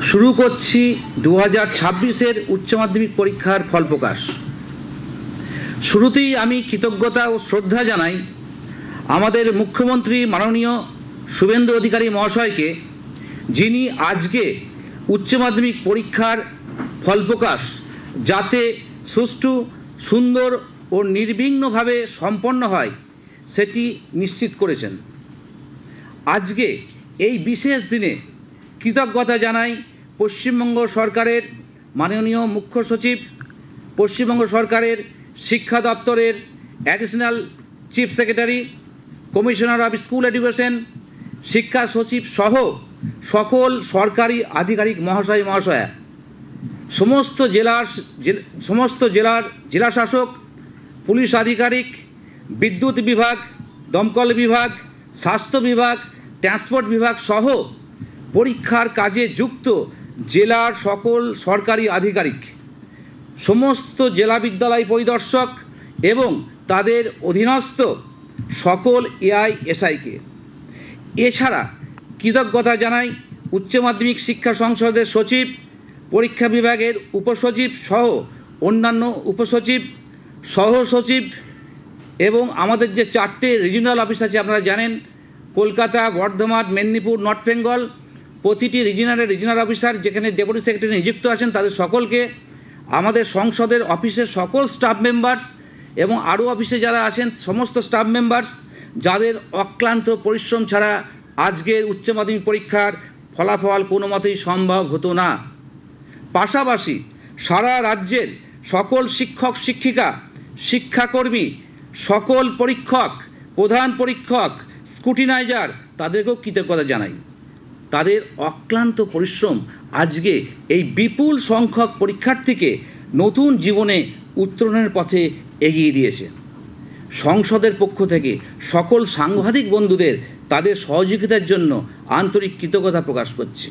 শুরু করছি 2026-এর উচ্চ মাধ্যমিক পরীক্ষার ফল প্রকাশ। শুরুতেই আমি কৃতজ্ঞতা ও শ্রদ্ধা জানাই আমাদের মুখ্যমন্ত্রী মাননীয় শুভেন্দু অধিকারী মহাশয়কে, যিনি আজকে উচ্চ মাধ্যমিক পরীক্ষার ফল প্রকাশ যাতে সুষ্ঠু, সুন্দর ও নির্বিঘ্নভাবে সম্পন্ন হয় সেটি নিশ্চিত করেছেন। আজকে এই বিশেষ দিনে কৃতজ্ঞতা জানাই পশ্চিমবঙ্গ সরকারের মাননীয় মুখ্য সচিব, পশ্চিমবঙ্গ সরকারের শিক্ষা দপ্তরের additional chief secretary, commissioner of school education, শিক্ষা সচিব সহ সকল সরকারি আধিকারিক মহাশয় মহাশয়া, সমস্ত জেলার জেলাশাসক, পুলিশ আধিকারিক, বিদ্যুৎ বিভাগ, দমকল বিভাগ, স্বাস্থ্য বিভাগ, ট্রান্সপোর্ট বিভাগ সহ পরীক্ষার কাজে যুক্ত জেলার সকল সরকারি আধিকারিক, সমস্ত জেলা বিদ্যালয় পরিদর্শক এবং তাদের অধীনস্থ সকল এআইএসআইকে। এছাড়া কৃতজ্ঞতা জানাই উচ্চ মাধ্যমিক শিক্ষা সংসদের সচিব, পরীক্ষা বিভাগের উপসচিব সহ অন্যান্য উপসচিব, সহসচিব এবং আমাদের যে 4টে রিজিওনাল অফিস আছে আপনারা জানেন, কলকাতা, বর্ধমান, মেদিনীপুর, নর্থ বেঙ্গল, প্রতিটি রিজিওনাল অফিসার যেখানে ডেপুটি সেক্রেটারি নিযুক্ত আছেন তাদের সকলকে, আমাদের সংসদের অফিসের সকল স্টাফ মেম্বার্স এবং আরও অফিসে যারা আছেন সমস্ত স্টাফ মেম্বার্স, যাদের অক্লান্ত পরিশ্রম ছাড়া আজকের উচ্চ মাধ্যমিক পরীক্ষার ফলাফল কোনো মতেই সম্ভব হতো না। পাশাপাশি সারা রাজ্যের সকল শিক্ষক শিক্ষিকা, শিক্ষাকর্মী, সকল পরীক্ষক, প্রধান পরীক্ষক, স্ক্রুটিনাইজার, তাদেরকেও কৃতজ্ঞতা জানাই। তাদের অক্লান্ত পরিশ্রম আজকে এই বিপুল সংখ্যক পরীক্ষার্থীকে নতুন জীবনে উত্তরণের পথে এগিয়ে দিয়েছে। সংসদের পক্ষ থেকে সকল সাংবাদিক বন্ধুদের তাদের সহযোগিতার জন্য আন্তরিক কৃতজ্ঞতা প্রকাশ করছি।